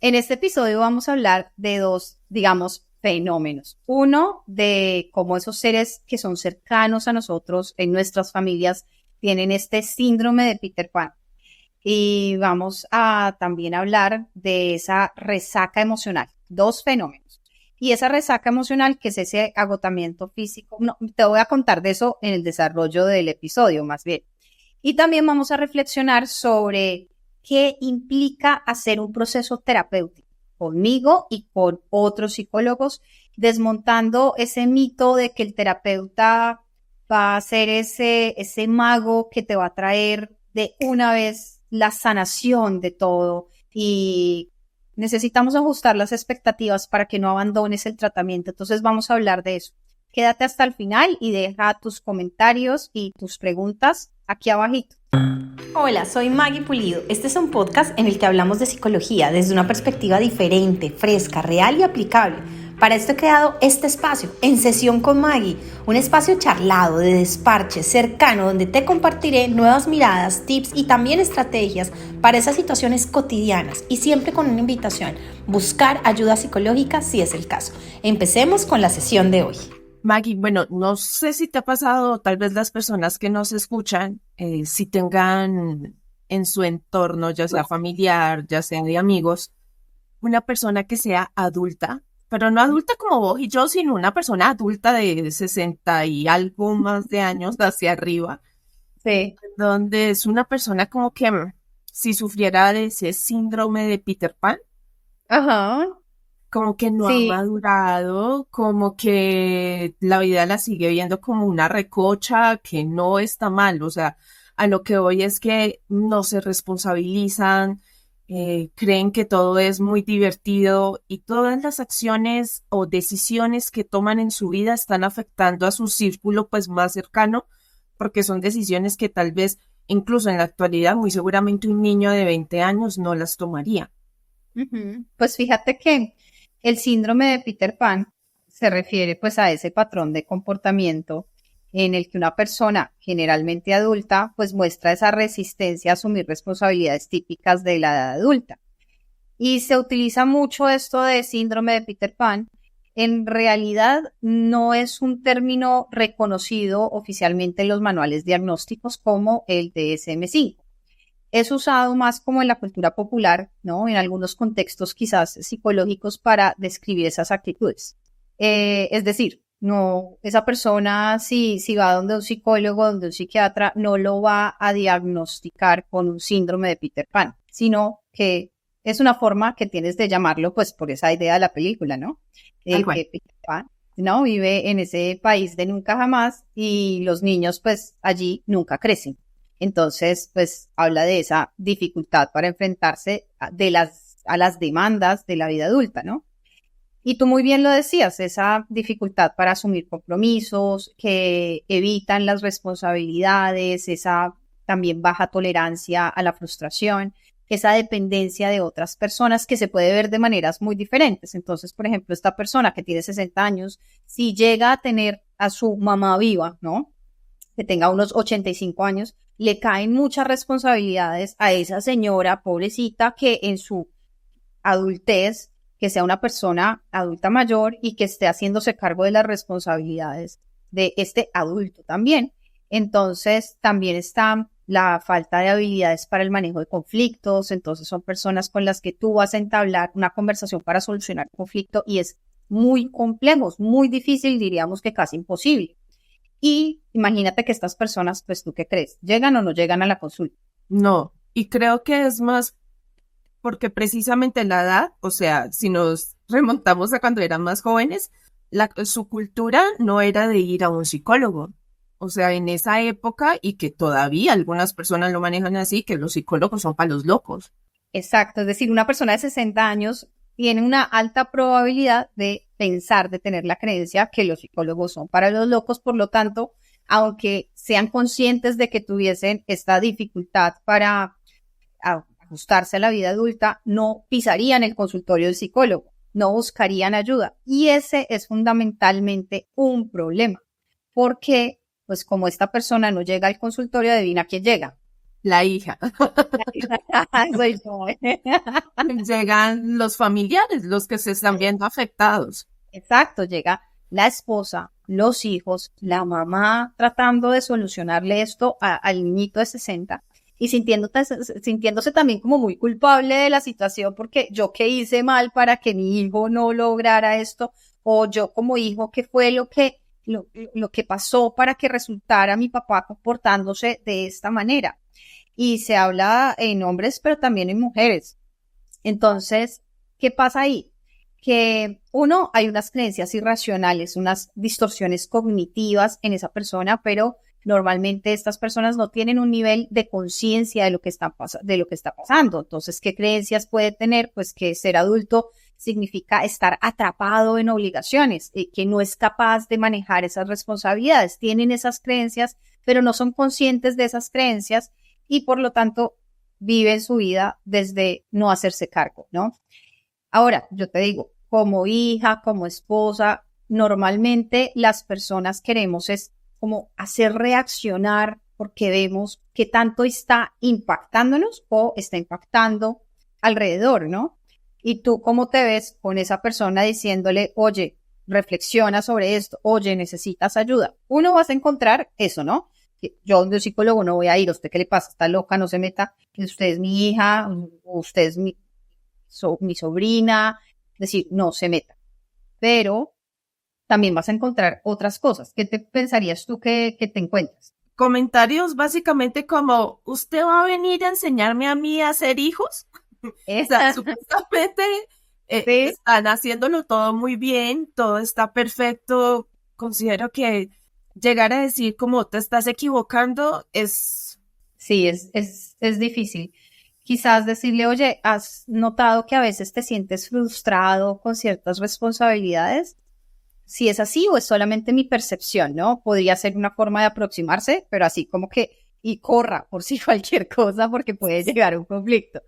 En este episodio vamos a hablar de dos, digamos, fenómenos. Uno, de cómo esos seres que son cercanos a nosotros en nuestras familias tienen este síndrome de Peter Pan. Y vamos a también hablar de esa resaca emocional. Dos fenómenos. Y esa resaca emocional, que es ese agotamiento físico. No, te voy a contar de eso en el desarrollo del episodio, más bien. Y también vamos a reflexionar sobre qué implica hacer un proceso terapéutico conmigo y con otros psicólogos, desmontando ese mito de que el terapeuta va a ser ese mago que te va a traer de una vez la sanación de todo. Y necesitamos ajustar las expectativas para que no abandones el tratamiento. Entonces vamos a hablar de eso. Quédate hasta el final y deja tus comentarios y tus preguntas aquí abajito. Hola, soy Maggie Pulido. Este es un podcast en el que hablamos de psicología desde una perspectiva diferente, fresca, real y aplicable. Para esto he creado este espacio, En Sesión con Maggie, un espacio charlado, de desparche, cercano, donde te compartiré nuevas miradas, tips y también estrategias para esas situaciones cotidianas y siempre con una invitación, buscar ayuda psicológica si es el caso. Empecemos con la sesión de hoy. Maggie, bueno, no sé si te ha pasado, tal vez las personas que nos escuchan, si tengan en su entorno, ya sea familiar, ya sea de amigos, una persona que sea adulta, pero no adulta como vos y yo, sino una persona adulta de 60 y algo más de años hacia arriba, Sí. donde es una persona como que si sufriera de ese síndrome de Peter Pan, Ajá. como que no ha Sí. madurado, como que la vida la sigue viendo como una recocha que no está mal. O sea, a lo que voy es que no se responsabilizan, creen que todo es muy divertido y todas las acciones o decisiones que toman en su vida están afectando a su círculo pues más cercano, porque son decisiones que tal vez incluso en la actualidad muy seguramente un niño de 20 años no las tomaría. Pues fíjate que el síndrome de Peter Pan se refiere pues a ese patrón de comportamiento en el que una persona generalmente adulta pues muestra esa resistencia a asumir responsabilidades típicas de la edad adulta. Y se utiliza mucho esto de síndrome de Peter Pan. En realidad no es un término reconocido oficialmente en los manuales diagnósticos como el DSM-5. Es usado más como en la cultura popular, ¿no? En algunos contextos quizás psicológicos para describir esas actitudes. Es decir, no, esa persona si va donde un psicólogo, donde un psiquiatra, no lo va a diagnosticar con un síndrome de Peter Pan, sino que es una forma que tienes de llamarlo, pues por esa idea de la película, ¿no? Tal cual. Que Peter Pan, ¿no? Vive en ese país de nunca jamás y los niños, pues allí nunca crecen. Entonces, pues habla de esa dificultad para enfrentarse a las demandas de la vida adulta, ¿no? Y tú muy bien lo decías, esa dificultad para asumir compromisos, que evitan las responsabilidades, esa también baja tolerancia a la frustración, esa dependencia de otras personas que se puede ver de maneras muy diferentes. Entonces, por ejemplo, esta persona que tiene 60 años, si llega a tener a su mamá viva, ¿no? Que tenga unos 85 años, le caen muchas responsabilidades a esa señora pobrecita que en su adultez, que sea una persona adulta mayor y que esté haciéndose cargo de las responsabilidades de este adulto también. Entonces, también está la falta de habilidades para el manejo de conflictos. Entonces, son personas con las que tú vas a entablar una conversación para solucionar conflicto y es muy complejo, es muy difícil, diríamos que casi imposible. Y imagínate que estas personas, pues, ¿tú qué crees? ¿Llegan o no llegan a la consulta? No, y creo que es más porque precisamente la edad, o sea, si nos remontamos a cuando eran más jóvenes, su cultura no era de ir a un psicólogo. O sea, en esa época, y que todavía algunas personas lo manejan así, que los psicólogos son para los locos. Exacto, es decir, una persona de 60 años tiene una alta probabilidad de pensar, de tener la creencia que los psicólogos son para los locos, por lo tanto, aunque sean conscientes de que tuviesen esta dificultad para ajustarse a la vida adulta, no pisarían el consultorio del psicólogo, no buscarían ayuda. Y ese es fundamentalmente un problema, porque pues como esta persona no llega al consultorio, adivina quién llega. La hija. Soy yo. Llegan los familiares, los que se están viendo afectados. Exacto, llega la esposa, los hijos, la mamá tratando de solucionarle esto al niñito de 60 y sintiéndose también como muy culpable de la situación porque yo qué hice mal para que mi hijo no lograra esto, o yo como hijo qué fue lo que pasó para que resultara mi papá comportándose de esta manera. Y se habla en hombres, pero también en mujeres. Entonces, ¿qué pasa ahí? Que uno, hay unas creencias irracionales, unas distorsiones cognitivas en esa persona, pero normalmente estas personas no tienen un nivel de conciencia de lo que está pasando. Entonces, ¿qué creencias puede tener? Pues que ser adulto significa estar atrapado en obligaciones, que no es capaz de manejar esas responsabilidades. Tienen esas creencias, pero no son conscientes de esas creencias y por lo tanto viven su vida desde no hacerse cargo, ¿no? Ahora, yo te digo, como hija, como esposa, normalmente las personas queremos es como hacer reaccionar porque vemos que tanto está impactándonos o está impactando alrededor, ¿no? Y tú, ¿cómo te ves con esa persona diciéndole, oye, reflexiona sobre esto, oye, necesitas ayuda? Uno vas a encontrar eso, ¿no? Yo donde un psicólogo no voy a ir, ¿a usted qué le pasa? Está loca, no se meta, usted es mi hija, usted es mi sobrina, es decir, no se meta. Pero también vas a encontrar otras cosas. ¿Qué te pensarías tú que te encuentras? Comentarios básicamente como, ¿usted va a venir a enseñarme a mí a hacer hijos? O sea, supuestamente Sí. están haciéndolo todo muy bien, todo está perfecto. Considero que llegar a decir como te estás equivocando es... Sí, es difícil. Quizás decirle, oye, ¿has notado que a veces te sientes frustrado con ciertas responsabilidades? Si es así o es solamente mi percepción, ¿no? Podría ser una forma de aproximarse, pero así como que, y corra por si cualquier cosa porque puede llegar a un conflicto.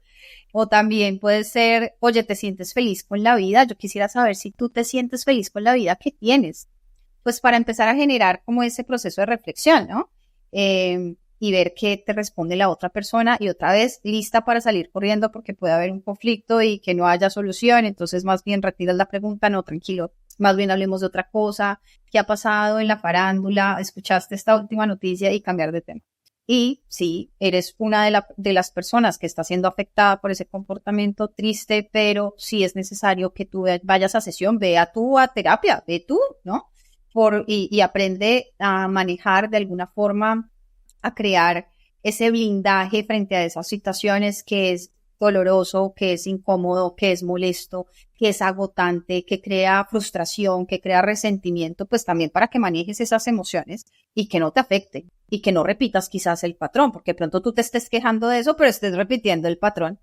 O también puede ser, oye, ¿te sientes feliz con la vida? Yo quisiera saber si tú te sientes feliz con la vida que tienes. Pues para empezar a generar como ese proceso de reflexión, ¿no? Y ver qué te responde la otra persona y otra vez lista para salir corriendo porque puede haber un conflicto y que no haya solución, entonces más bien retiras la pregunta, no, tranquilo, más bien hablemos de otra cosa, qué ha pasado en la farándula, escuchaste esta última noticia y cambiar de tema. Y si eres una de las personas que está siendo afectada por ese comportamiento triste, pero si es necesario que tú vayas a sesión, ve a terapia, ve tú, ¿no? Y aprende a manejar de alguna forma, a crear ese blindaje frente a esas situaciones que es doloroso, que es incómodo, que es molesto, que es agotante, que crea frustración, que crea resentimiento, pues también para que manejes esas emociones y que no te afecte y que no repitas quizás el patrón, porque de pronto tú te estés quejando de eso, pero estés repitiendo el patrón.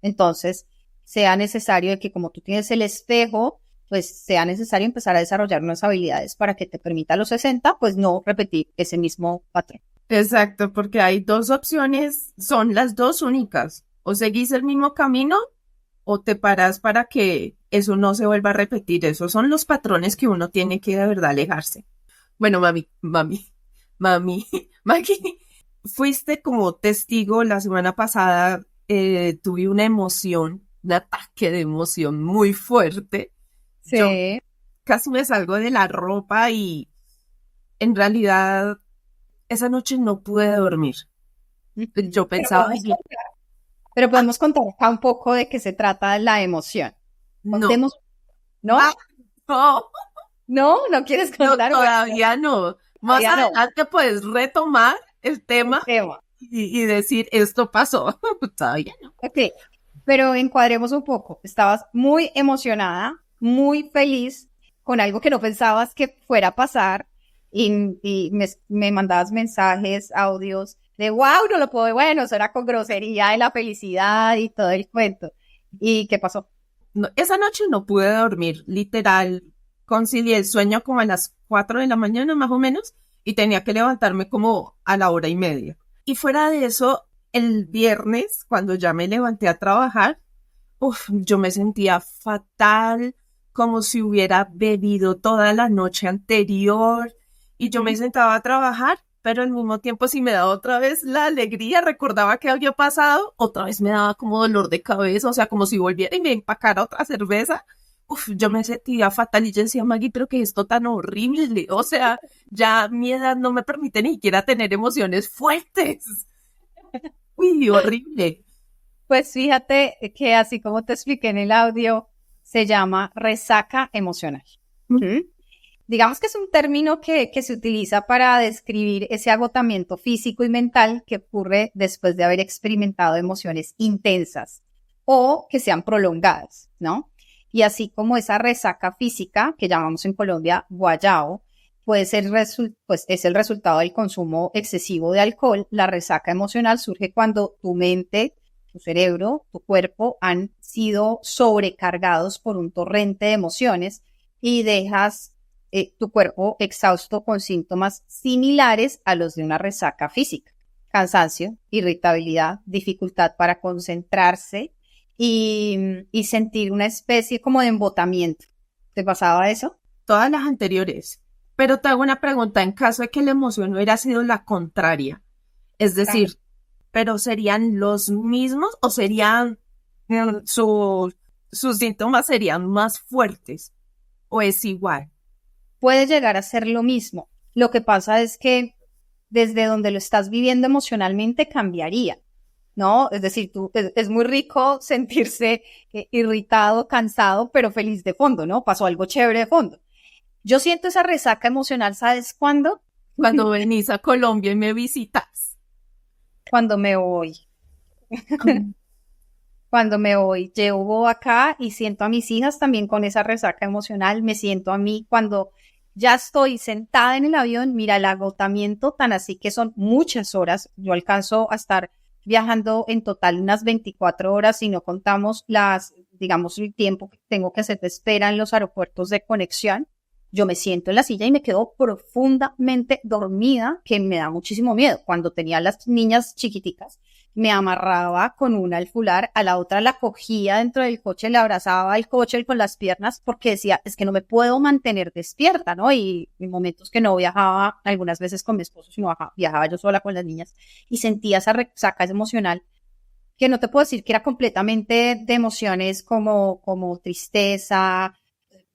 Entonces, sea necesario de que como tú tienes el espejo, pues sea necesario empezar a desarrollar unas habilidades para que te permita a los 60, pues no repetir ese mismo patrón. Exacto, porque hay dos opciones, son las dos únicas. O seguís el mismo camino o te paras para que eso no se vuelva a repetir. Esos son los patrones que uno tiene que de verdad alejarse. Bueno, Maggie, fuiste como testigo la semana pasada, tuve una emoción, un ataque de emoción muy fuerte. Sí. Yo casi me salgo de la ropa y en realidad esa noche no pude dormir. Yo pensaba, Pero podemos contar acá un poco de qué se trata la emoción. Contemos, ¿no? ¿No quieres contar? Todavía no. Más adelante puedes retomar el tema y decir, esto pasó. Todavía no. Ok, pero encuadremos un poco. Estabas muy emocionada, muy feliz con algo que no pensabas que fuera a pasar y me mandabas mensajes, audios de wow, no lo puedo, bueno, eso era con grosería de la felicidad y todo el cuento. ¿Y qué pasó? No, esa noche no pude dormir, literal, concilié el sueño como a las 4 de la mañana más o menos y tenía que levantarme como a la 1:30. Y fuera de eso, el viernes, cuando ya me levanté a trabajar, yo me sentía fatal, como si hubiera bebido toda la noche anterior y yo me sentaba a trabajar, pero al mismo tiempo si me daba otra vez la alegría, recordaba que había pasado, otra vez me daba como dolor de cabeza, o sea, como si volviera y me empacara otra cerveza. Uf, yo me sentía fatal y yo decía, Maggie, pero que esto tan horrible, o sea, ya mi edad no me permite ni siquiera tener emociones fuertes. Uy, horrible. Pues fíjate que así como te expliqué en el audio, se llama resaca emocional. ¿Mm? Digamos que es un término que se utiliza para describir ese agotamiento físico y mental que ocurre después de haber experimentado emociones intensas o que sean prolongadas, ¿no? Y así como esa resaca física, que llamamos en Colombia guayao, puede ser pues es el resultado del consumo excesivo de alcohol. La resaca emocional surge cuando tu mente, tu cerebro, tu cuerpo han sido sobrecargados por un torrente de emociones y dejas tu cuerpo exhausto con síntomas similares a los de una resaca física. Cansancio, irritabilidad, dificultad para concentrarse y sentir una especie como de embotamiento. ¿Te pasaba eso? Todas las anteriores. Pero te hago una pregunta, en caso de que la emoción hubiera sido la contraria, es decir, ¿pero serían los mismos o serían, sus síntomas serían más fuertes o es igual? Puede llegar a ser lo mismo. Lo que pasa es que desde donde lo estás viviendo emocionalmente cambiaría, ¿no? Es decir, es muy rico sentirse irritado, cansado, pero feliz de fondo, ¿no? Pasó algo chévere de fondo. Yo siento esa resaca emocional, ¿sabes cuándo? Cuando venís a Colombia y me visitas. Cuando me voy. Cuando me voy, llevo acá y siento a mis hijas también con esa resaca emocional, me siento a mí cuando ya estoy sentada en el avión, mira el agotamiento tan así que son muchas horas, yo alcanzo a estar viajando en total unas 24 horas si no contamos digamos, el tiempo que tengo que hacer de espera en los aeropuertos de conexión. Yo me siento en la silla y me quedo profundamente dormida, que me da muchísimo miedo. Cuando tenía las niñas chiquiticas, me amarraba con una alfular, a la otra la cogía dentro del coche, le abrazaba al coche con las piernas porque decía, es que no me puedo mantener despierta, ¿no? Y en momentos que no viajaba, algunas veces con mi esposo, sino viajaba yo sola con las niñas y sentía esa resaca emocional que no te puedo decir que era completamente de emociones como tristeza,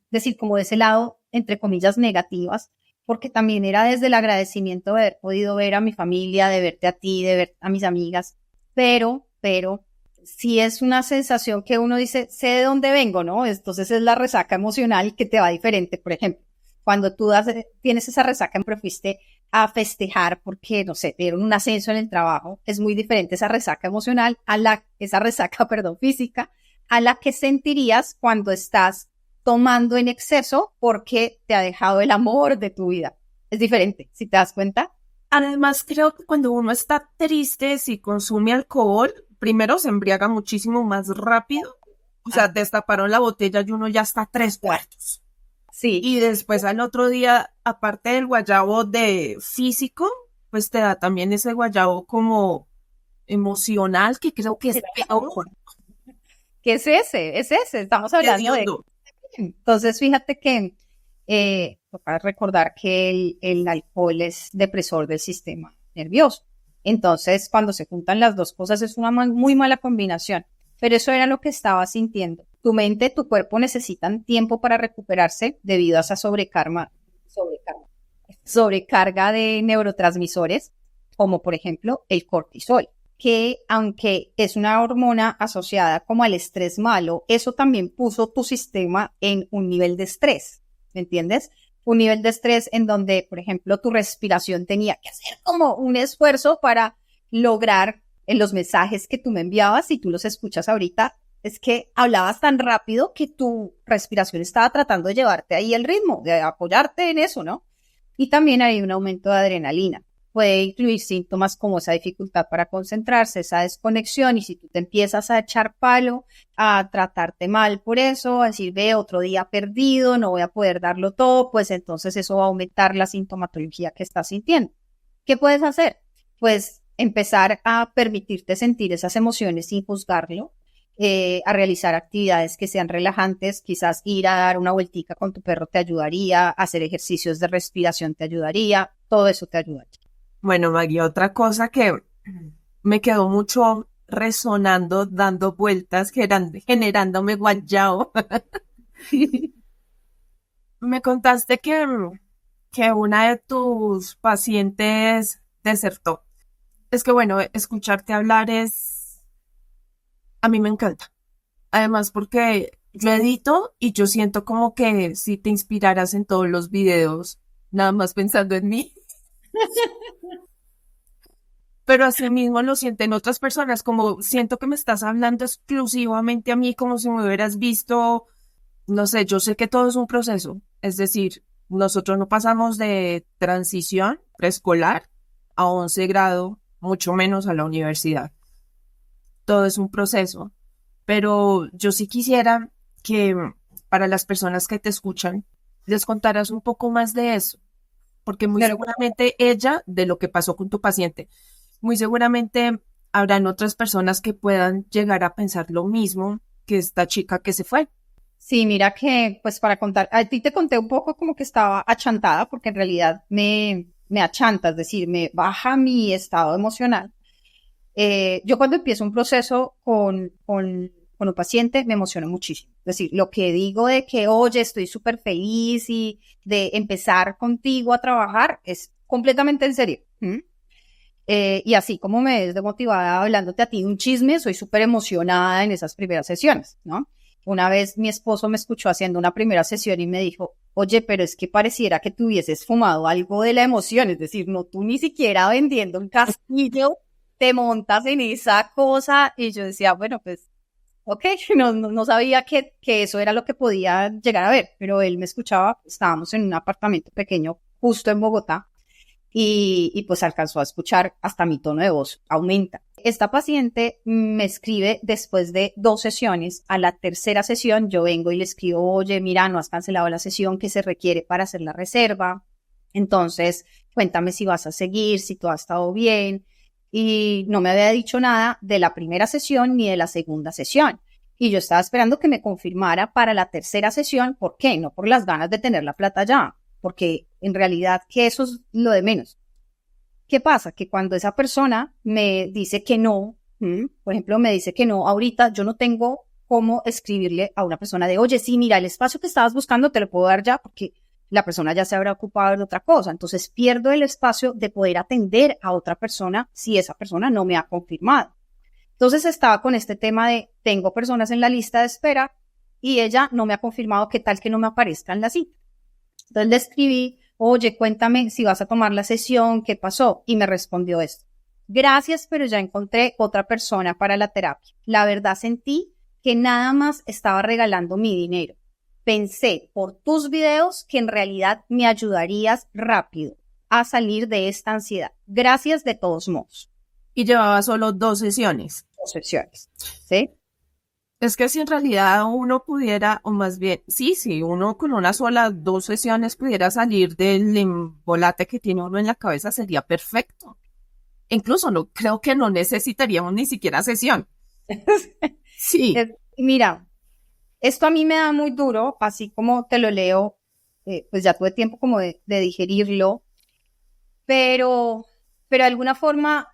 decir, como de ese lado, entre comillas, negativas, porque también era desde el agradecimiento de haber podido ver a mi familia, de verte a ti, de ver a mis amigas, pero sí es una sensación que uno dice, sé de dónde vengo, ¿no? Entonces es la resaca emocional que te va diferente, por ejemplo. Cuando tú tienes esa resaca, pero fuiste a festejar porque, no sé, te dieron un ascenso en el trabajo, es muy diferente esa resaca emocional esa resaca, física, a la que sentirías cuando estás tomando en exceso porque te ha dejado el amor de tu vida. Es diferente, si te das cuenta. Además, creo que cuando uno está triste, si consume alcohol, primero se embriaga muchísimo más rápido. O sea, destaparon la botella y uno ya está a 3/4. Sí. Y después al otro día, aparte del guayabo de físico, pues te da también ese guayabo como emocional, que creo que es peor. ¿Qué es ese? Es ese, estamos hablando de... Entonces, fíjate que toca recordar que el alcohol es depresor del sistema nervioso. Entonces, cuando se juntan las dos cosas es una muy mala combinación. Pero eso era lo que estaba sintiendo. Tu mente, tu cuerpo necesitan tiempo para recuperarse debido a esa sobrecarga de neurotransmisores, como por ejemplo el cortisol, que aunque es una hormona asociada como al estrés malo, eso también puso tu sistema en un nivel de estrés, ¿me entiendes? Un nivel de estrés en donde, por ejemplo, tu respiración tenía que hacer como un esfuerzo para lograr en los mensajes que tú me enviabas, si tú los escuchas ahorita, es que hablabas tan rápido que tu respiración estaba tratando de llevarte ahí el ritmo, de apoyarte en eso, ¿no? Y también hay un aumento de adrenalina. Puede incluir síntomas como esa dificultad para concentrarse, esa desconexión, y si tú te empiezas a echar palo, a tratarte mal por eso, a decir, ve, otro día perdido, no voy a poder darlo todo, pues entonces eso va a aumentar la sintomatología que estás sintiendo. ¿Qué puedes hacer? Pues empezar a permitirte sentir esas emociones sin juzgarlo, a realizar actividades que sean relajantes, quizás ir a dar una vueltica con tu perro te ayudaría, hacer ejercicios de respiración te ayudaría, todo eso te ayudaría. Bueno, Maggie, otra cosa que me quedó mucho resonando, dando vueltas, generándome guayao. Me contaste que una de tus pacientes desertó. Es que bueno, escucharte hablar a mí me encanta. Además, porque yo edito y yo siento como que si te inspiraras en todos los videos, nada más pensando en mí. Pero así mismo lo sienten otras personas, como siento que me estás hablando exclusivamente a mí, como si me hubieras visto, no sé, yo sé que todo es un proceso, es decir, nosotros no pasamos de transición preescolar a 11 grado, mucho menos a la universidad. Todo es un proceso, pero yo sí quisiera que para las personas que te escuchan, les contaras un poco más de eso, porque muy Claro. seguramente ella, de lo que pasó con tu paciente, muy seguramente habrán otras personas que puedan llegar a pensar lo mismo que esta chica que se fue. Sí, mira que, pues para contar, a ti te conté un poco como que estaba achantada, porque en realidad me achanta, es decir, me baja mi estado emocional. Yo cuando empiezo un proceso con un paciente me emociono muchísimo. Es decir, lo que digo de que, oye, estoy súper feliz y de empezar contigo a trabajar es completamente en serio. Y así como me ves de motivada hablándote a ti de un chisme, soy súper emocionada en esas primeras sesiones, ¿no? Una vez mi esposo me escuchó haciendo una primera sesión y me dijo, oye, pero es que pareciera que tú hubieses fumado algo de la emoción, es decir, no tú ni siquiera vendiendo un castillo, te montas en esa cosa. Y yo decía, bueno, pues, ok, no sabía que eso era lo que podía llegar a ver, pero él me escuchaba, estábamos en un apartamento pequeño justo en Bogotá y pues alcanzó a escuchar hasta mi tono de voz aumenta. Esta paciente me escribe después de 2 sesiones. A la tercera sesión yo vengo y le escribo, oye, mira, no has cancelado la sesión que se requiere para hacer la reserva. Entonces, cuéntame si vas a seguir, si todo ha estado bien. Y no me había dicho nada de la primera sesión ni de la segunda sesión. Y yo estaba esperando que me confirmara para la tercera sesión. ¿Por qué? No por las ganas de tener la plata ya, porque en realidad que eso es lo de menos. ¿Qué pasa? Que cuando esa persona me dice que no, por ejemplo, me dice que no, ahorita yo no tengo cómo escribirle a una persona de, oye, sí, mira, el espacio que estabas buscando te lo puedo dar ya porque la persona ya se habrá ocupado de otra cosa. Entonces pierdo el espacio de poder atender a otra persona si esa persona no me ha confirmado. Entonces estaba con este tema de, tengo personas en la lista de espera y ella no me ha confirmado qué tal que no me aparezca en la cita. Entonces le escribí, oye, cuéntame si vas a tomar la sesión, qué pasó. Y me respondió esto. Gracias, pero ya encontré otra persona para la terapia. La verdad sentí que nada más estaba regalando mi dinero. Pensé por tus videos que en realidad me ayudarías rápido a salir de esta ansiedad. Gracias de todos modos. Y llevaba solo 2 sesiones. 2 sesiones, ¿sí? Es que si en realidad uno pudiera, o más bien, sí, uno con una sola, 2 sesiones pudiera salir del embolate que tiene uno en la cabeza, sería perfecto. Incluso no, creo que no necesitaríamos ni siquiera sesión. Sí. Mira, esto a mí me da muy duro, así como te lo leo, pues ya tuve tiempo como de digerirlo, pero de alguna forma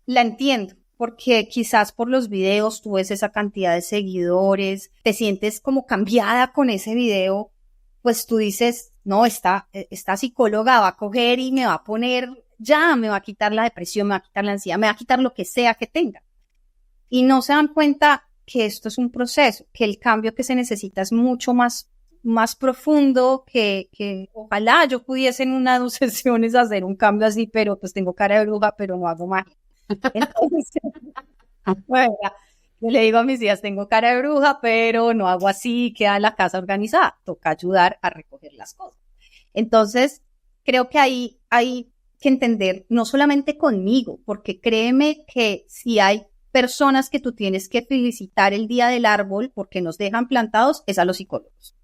la entiendo, porque quizás por los videos tú ves esa cantidad de seguidores, te sientes como cambiada con ese video, pues tú dices, no, esta psicóloga va a coger y me va a poner, ya, me va a quitar la depresión, me va a quitar la ansiedad, me va a quitar lo que sea que tenga. Y no se dan cuenta que esto es un proceso, que el cambio que se necesita es mucho más profundo, que ojalá yo pudiese en una o 2 sesiones hacer un cambio así, pero pues tengo cara de bruja, pero no hago magia. Entonces, bueno, yo le digo a mis hijas, tengo cara de bruja, pero no hago así, queda la casa organizada, toca ayudar a recoger las cosas. Entonces, creo que hay que entender, no solamente conmigo, porque créeme que si hay personas que tú tienes que felicitar el día del árbol porque nos dejan plantados, es a los psicólogos.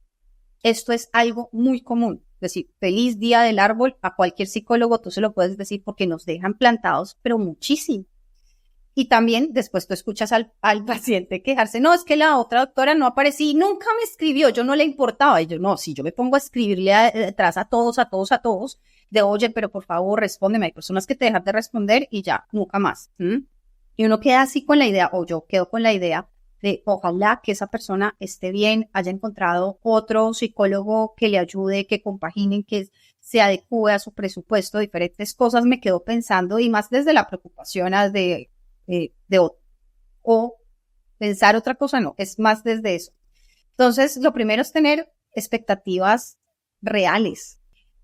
Esto es algo muy común. Es decir, feliz día del árbol a cualquier psicólogo tú se lo puedes decir porque nos dejan plantados, pero muchísimo. Y también después tú escuchas al paciente quejarse, no, es que la otra doctora no apareció y nunca me escribió, yo no le importaba. Y yo, no, si yo me pongo a escribirle atrás a todos, de oye, pero por favor, respóndeme. Hay personas que te dejan de responder y ya, nunca más. Y uno queda así con la idea, o yo quedo con la idea de ojalá que esa persona esté bien, haya encontrado otro psicólogo que le ayude, que compaginen, que se adecue a su presupuesto, diferentes cosas me quedo pensando y más desde la preocupación de otro. O pensar otra cosa, no, es más desde eso. Entonces, lo primero es tener expectativas reales,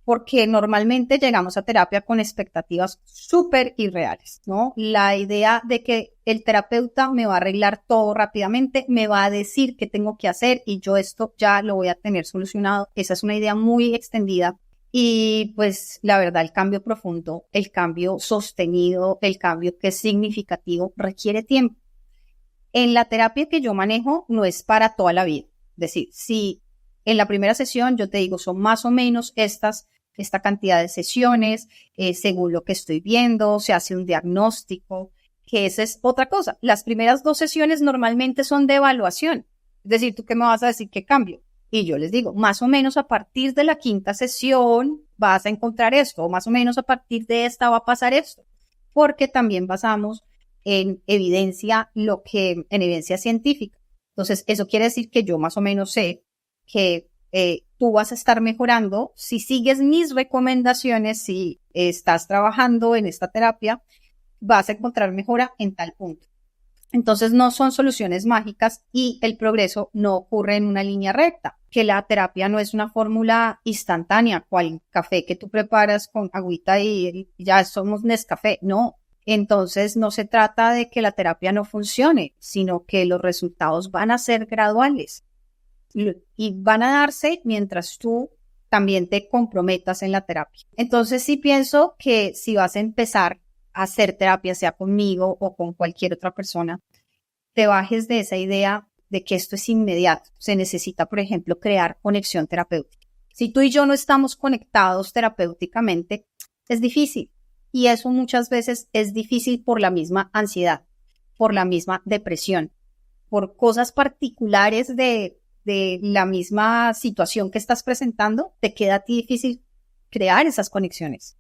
porque normalmente llegamos a terapia con expectativas súper irreales, ¿no? La idea de que el terapeuta me va a arreglar todo rápidamente, me va a decir qué tengo que hacer y yo esto ya lo voy a tener solucionado. Esa es una idea muy extendida. Y pues la verdad, el cambio profundo, el cambio sostenido, el cambio que es significativo requiere tiempo. En la terapia que yo manejo no es para toda la vida. Es decir, si en la primera sesión yo te digo son más o menos esta cantidad de sesiones, según lo que estoy viendo, se hace un diagnóstico, que esa es otra cosa. Las primeras 2 sesiones normalmente son de evaluación. Es decir, ¿tú qué me vas a decir? ¿Qué cambio? Y yo les digo, más o menos a partir de la 5ª sesión vas a encontrar esto, o más o menos a partir de esta va a pasar esto, porque también basamos en evidencia en evidencia científica. Entonces, eso quiere decir que yo más o menos sé que tú vas a estar mejorando si sigues mis recomendaciones, si estás trabajando en esta terapia, vas a encontrar mejora en tal punto. Entonces no son soluciones mágicas y el progreso no ocurre en una línea recta, que la terapia no es una fórmula instantánea, cual café que tú preparas con agüita y ya somos Nescafé, no. Entonces no se trata de que la terapia no funcione, sino que los resultados van a ser graduales y van a darse mientras tú también te comprometas en la terapia. Entonces sí pienso que si vas a empezar a hacer terapia, sea conmigo o con cualquier otra persona, te bajes de esa idea de que esto es inmediato. Se necesita, por ejemplo, crear conexión terapéutica. Si tú y yo no estamos conectados terapéuticamente, es difícil. Y eso muchas veces es difícil por la misma ansiedad, por la misma depresión, por cosas particulares de la misma situación que estás presentando, te queda a ti difícil crear esas conexiones.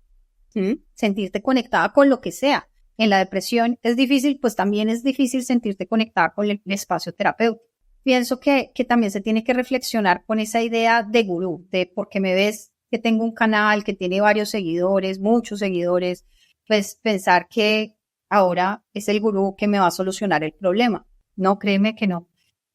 Sentirte conectada con lo que sea. En la depresión es difícil, pues también es difícil sentirte conectada con el espacio terapéutico. Pienso que también se tiene que reflexionar con esa idea de gurú, de porque me ves que tengo un canal que tiene varios seguidores, muchos seguidores, pues pensar que ahora es el gurú que me va a solucionar el problema. No, créeme que no.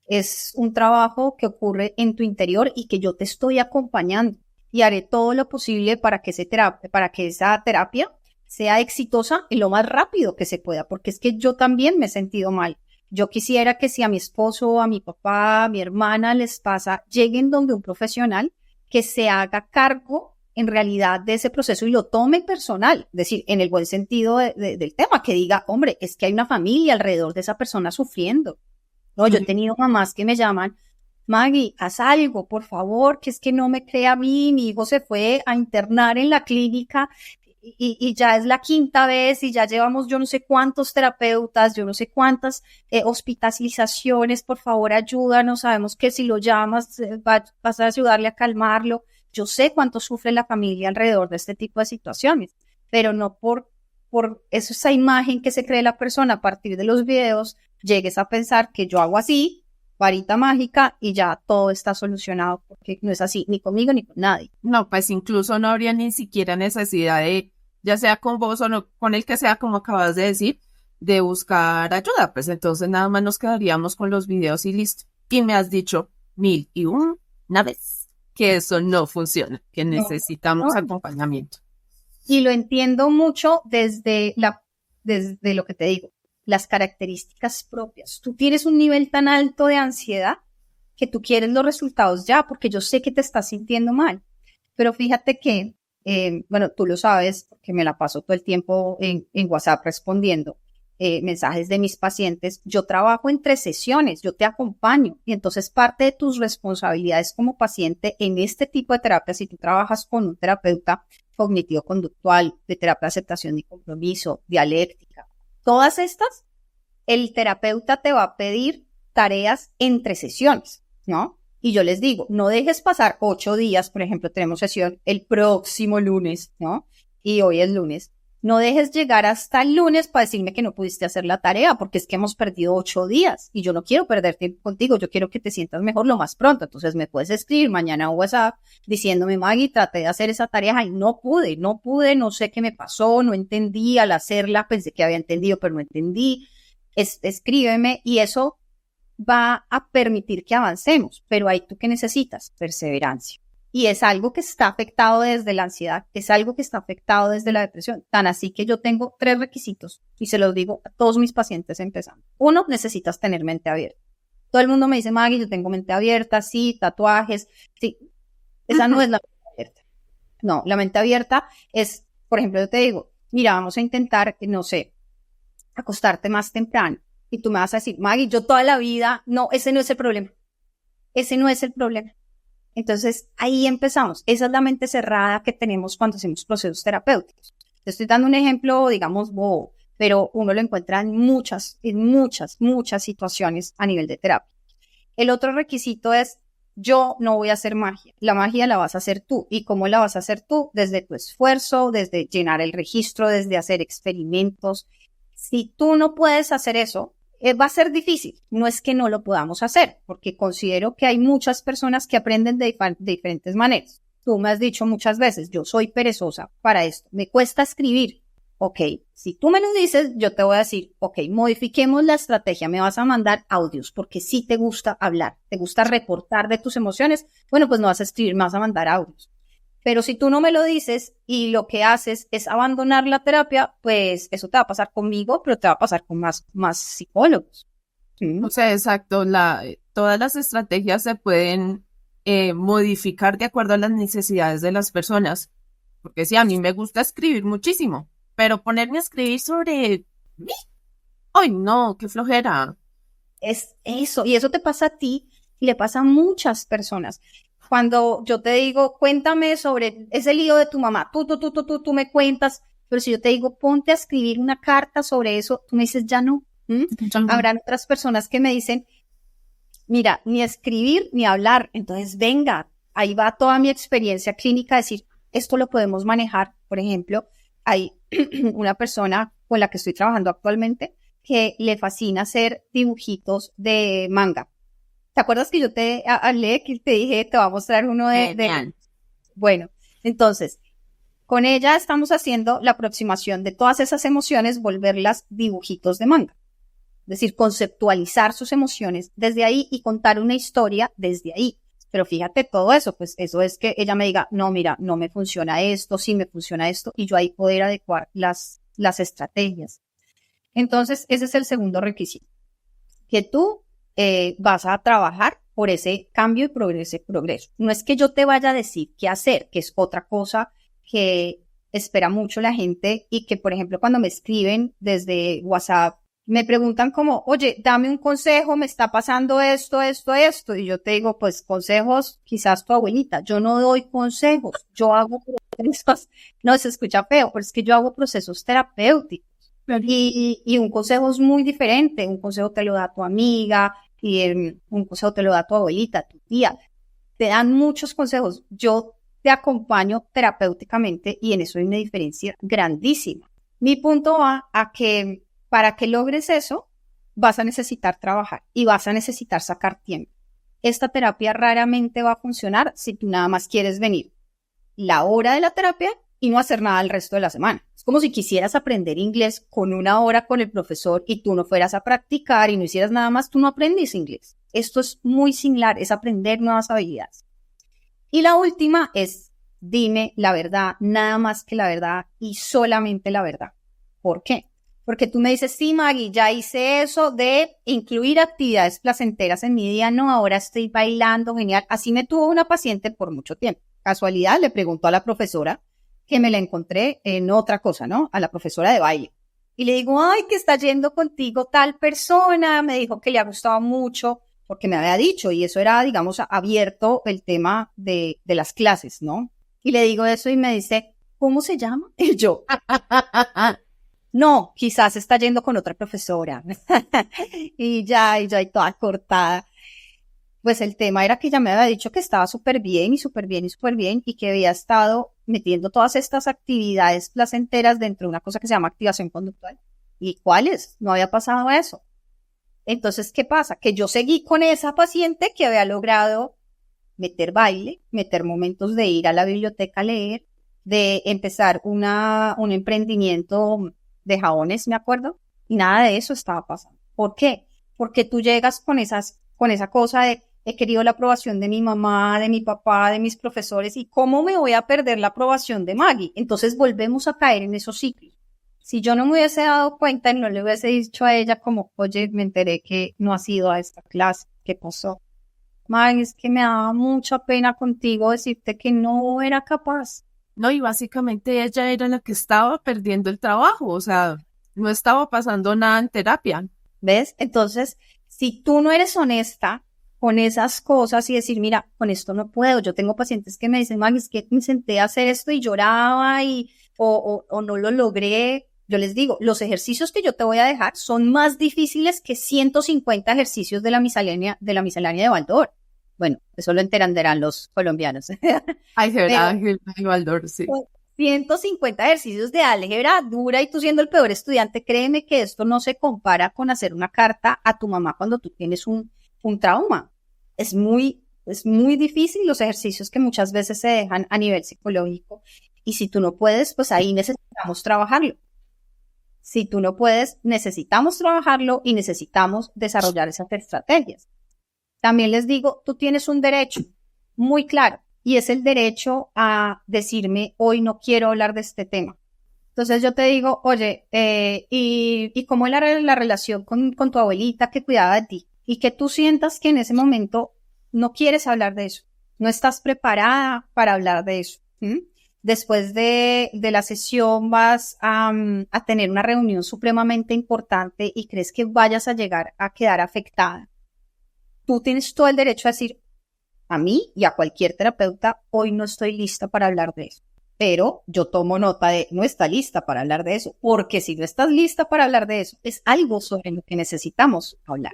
Es un trabajo que ocurre en tu interior y que yo te estoy acompañando. Y haré todo lo posible para que esa terapia sea exitosa y lo más rápido que se pueda, porque es que yo también me he sentido mal. Yo quisiera que si a mi esposo, a mi papá, a mi hermana les pasa, lleguen donde un profesional que se haga cargo en realidad de ese proceso y lo tome personal, es decir, en el buen sentido del tema, que diga, hombre, es que hay una familia alrededor de esa persona sufriendo. No, yo he tenido mamás que me llaman, Maggie, haz algo, por favor, que es que no me cree a mí, mi hijo se fue a internar en la clínica y ya es la 5ª vez y ya llevamos yo no sé cuántos terapeutas, yo no sé cuántas hospitalizaciones, por favor ayúdanos, sabemos que si lo llamas vas a ayudarle a calmarlo. Yo sé cuánto sufre la familia alrededor de este tipo de situaciones, pero no por esa imagen que se cree la persona a partir de los videos, llegues a pensar que yo hago así, varita mágica y ya todo está solucionado, porque no es así, ni conmigo ni con nadie. No, pues incluso no habría ni siquiera necesidad de, ya sea con vos o no, con el que sea, como acabas de decir, de buscar ayuda. Pues entonces nada más nos quedaríamos con los videos y listo. Y me has dicho 1001 vez que eso no funciona, que necesitamos acompañamiento. Y lo entiendo mucho desde lo que te digo, las características propias. Tú tienes un nivel tan alto de ansiedad que tú quieres los resultados ya, porque yo sé que te estás sintiendo mal. Pero fíjate que, bueno, tú lo sabes, porque me la paso todo el tiempo en WhatsApp respondiendo mensajes de mis pacientes. Yo trabajo entre sesiones, yo te acompaño. Y entonces parte de tus responsabilidades como paciente en este tipo de terapia, si tú trabajas con un terapeuta cognitivo-conductual, de terapia de aceptación y compromiso, dialéctica, todas estas el terapeuta te va a pedir tareas entre sesiones, ¿no? Y yo les digo, no dejes pasar 8 días, por ejemplo, tenemos sesión el próximo lunes, ¿no? Y hoy es lunes. No dejes llegar hasta el lunes para decirme que no pudiste hacer la tarea, porque es que hemos perdido 8 días y yo no quiero perder tiempo contigo, yo quiero que te sientas mejor lo más pronto. Entonces me puedes escribir mañana a WhatsApp diciéndome, Maggie, traté de hacer esa tarea, ay, no pude, no sé qué me pasó, no entendí al hacerla, pensé que había entendido, pero no entendí. Escríbeme y eso va a permitir que avancemos, pero ahí tú ¿qué necesitas? Perseverancia. Y es algo que está afectado desde la ansiedad, es algo que está afectado desde la depresión. Tan así que yo tengo 3 requisitos y se los digo a todos mis pacientes empezando. 1, necesitas tener mente abierta. Todo el mundo me dice, Maggie, yo tengo mente abierta, sí, tatuajes, sí. Esa no es la mente abierta. No, la mente abierta es, por ejemplo, yo te digo, mira, vamos a intentar, no sé, acostarte más temprano. Y tú me vas a decir, Maggie, yo toda la vida, no, ese no es el problema. Ese no es el problema. Entonces, ahí empezamos. Esa es la mente cerrada que tenemos cuando hacemos procesos terapéuticos. Te estoy dando un ejemplo, digamos, bobo, pero uno lo encuentra en muchas situaciones a nivel de terapia. El otro requisito es, yo no voy a hacer magia. La magia la vas a hacer tú. ¿Y cómo la vas a hacer tú? Desde tu esfuerzo, desde llenar el registro, desde hacer experimentos. Si tú no puedes hacer eso, va a ser difícil. No es que no lo podamos hacer, porque considero que hay muchas personas que aprenden de diferentes maneras. Tú me has dicho muchas veces, yo soy perezosa para esto, me cuesta escribir. Ok, si tú me lo dices, yo te voy a decir, ok, modifiquemos la estrategia, me vas a mandar audios, porque sí te gusta hablar, te gusta reportar de tus emociones, bueno, pues no vas a escribir, me vas a mandar audios. Pero si tú no me lo dices y lo que haces es abandonar la terapia, pues eso te va a pasar conmigo, pero te va a pasar con más psicólogos. ¿Sí? O sea, exacto, todas las estrategias se pueden modificar de acuerdo a las necesidades de las personas. Porque sí, a mí me gusta escribir muchísimo, pero ponerme a escribir sobre mí, ¡ay no, qué flojera! Es eso, y eso te pasa a ti y le pasa a muchas personas. Cuando yo te digo, cuéntame sobre ese lío de tu mamá, tú me cuentas, pero si yo te digo, ponte a escribir una carta sobre eso, tú me dices, ya no. Habrán otras personas que me dicen, mira, ni escribir ni hablar, entonces venga, ahí va toda mi experiencia clínica, decir, esto lo podemos manejar. Por ejemplo, hay una persona con la que estoy trabajando actualmente que le fascina hacer dibujitos de manga. ¿Te acuerdas que yo te hablé, que te dije, te voy a mostrar uno de... Bueno, entonces, con ella estamos haciendo la aproximación de todas esas emociones, volverlas dibujitos de manga. Es decir, conceptualizar sus emociones desde ahí y contar una historia desde ahí. Pero fíjate todo eso, pues eso es que ella me diga, no, mira, no me funciona esto, sí me funciona esto, y yo ahí poder adecuar las estrategias. Entonces, ese es el segundo requisito. Que tú vas a trabajar por ese cambio y progreso. No es que yo te vaya a decir qué hacer, que es otra cosa que espera mucho la gente y que, por ejemplo, cuando me escriben desde WhatsApp, me preguntan como, oye, dame un consejo, me está pasando esto, y yo te digo, pues consejos, quizás tu abuelita, yo no doy consejos, yo hago procesos, no se escucha feo, pero es que yo hago procesos terapéuticos. Y un consejo es muy diferente, un consejo te lo da tu amiga, y un consejo te lo da tu abuelita, tu tía, te dan muchos consejos, yo te acompaño terapéuticamente y en eso hay una diferencia grandísima. Mi punto va a que para que logres eso, vas a necesitar trabajar y vas a necesitar sacar tiempo. Esta terapia raramente va a funcionar si tú nada más quieres venir la hora de la terapia y no hacer nada el resto de la semana. Es como si quisieras aprender inglés con 1 hora con el profesor y tú no fueras a practicar y no hicieras nada más, tú no aprendiste inglés. Esto es muy similar, es aprender nuevas habilidades. Y la última es, dime la verdad, nada más que la verdad y solamente la verdad. ¿Por qué? Porque tú me dices, sí, Maggie, ya hice eso de incluir actividades placenteras en mi día, no, ahora estoy bailando, genial. Así me tuvo una paciente por mucho tiempo. Casualidad, le preguntó a la profesora, que me la encontré en otra cosa, ¿no? A la profesora de baile. Y le digo, ay, que está yendo contigo tal persona. Me dijo que le ha gustado mucho, porque me había dicho, y eso era, digamos, abierto el tema de las clases, ¿no? Y le digo eso y me dice, ¿cómo se llama? Y yo, no, quizás está yendo con otra profesora. Y yo ahí toda cortada. Pues el tema era que ella me había dicho que estaba súper bien y súper bien y súper bien y que había estado metiendo todas estas actividades placenteras dentro de una cosa que se llama activación conductual. ¿Y cuáles? No había pasado eso. Entonces, ¿qué pasa? Que yo seguí con esa paciente que había logrado meter baile, meter momentos de ir a la biblioteca a leer, de empezar un emprendimiento de jabones, me acuerdo, y nada de eso estaba pasando. ¿Por qué? Porque tú llegas con esa cosa de he querido la aprobación de mi mamá, de mi papá, de mis profesores, y ¿cómo me voy a perder la aprobación de Maggie? Entonces volvemos a caer en esos ciclos. Si yo no me hubiese dado cuenta y no le hubiese dicho a ella como, oye, me enteré que no has ido a esta clase, ¿qué pasó? Maggie, es que me daba mucha pena contigo decirte que no era capaz. No, y básicamente ella era la que estaba perdiendo el trabajo, o sea, no estaba pasando nada en terapia. ¿Ves? Entonces, si tú no eres honesta con esas cosas y decir, mira, con esto no puedo. Yo tengo pacientes que me dicen, Maggie, es que me senté a hacer esto y lloraba o no lo logré. Yo les digo, los ejercicios que yo te voy a dejar son más difíciles que 150 ejercicios de la miscelánea de Baldor. Bueno, eso lo entenderán los colombianos. Ay, de verdad, Ángel Baldor, sí. 150 ejercicios de álgebra dura y tú siendo el peor estudiante, créeme que esto no se compara con hacer una carta a tu mamá cuando tú tienes un trauma. Es muy difícil los ejercicios que muchas veces se dejan a nivel psicológico y si tú no puedes, pues ahí necesitamos trabajarlo. Si tú no puedes, necesitamos trabajarlo y necesitamos desarrollar esas estrategias. También les digo, tú tienes un derecho muy claro y es el derecho a decirme, hoy no quiero hablar de este tema. Entonces yo te digo, oye, ¿y cómo era la relación con tu abuelita que cuidaba de ti? Y que tú sientas que en ese momento no quieres hablar de eso, no estás preparada para hablar de eso. Después de la sesión vas a tener una reunión supremamente importante y crees que vayas a llegar a quedar afectada. Tú tienes todo el derecho a decir, a mí y a cualquier terapeuta, hoy no estoy lista para hablar de eso. Pero yo tomo nota de, no está lista para hablar de eso, porque si no estás lista para hablar de eso, es algo sobre lo que necesitamos hablar.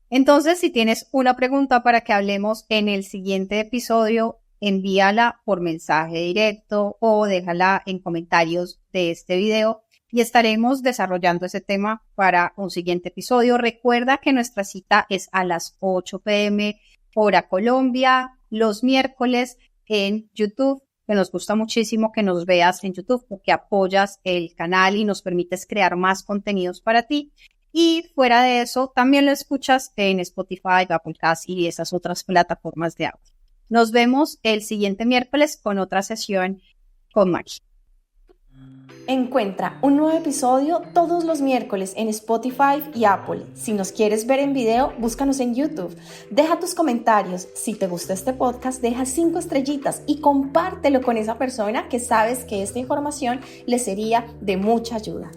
Entonces, si tienes una pregunta para que hablemos en el siguiente episodio, envíala por mensaje directo o déjala en comentarios de este video y estaremos desarrollando ese tema para un siguiente episodio. Recuerda que nuestra cita es a las 8 p.m. hora Colombia, los miércoles en YouTube, que nos gusta muchísimo que nos veas en YouTube porque apoyas el canal y nos permites crear más contenidos para ti. Y fuera de eso, también lo escuchas en Spotify, Apple Podcasts y esas otras plataformas de audio. Nos vemos el siguiente miércoles con otra sesión con Maggie. Encuentra un nuevo episodio todos los miércoles en Spotify y Apple. Si nos quieres ver en video, búscanos en YouTube. Deja tus comentarios. Si te gusta este podcast, deja 5 estrellitas y compártelo con esa persona que sabes que esta información le sería de mucha ayuda.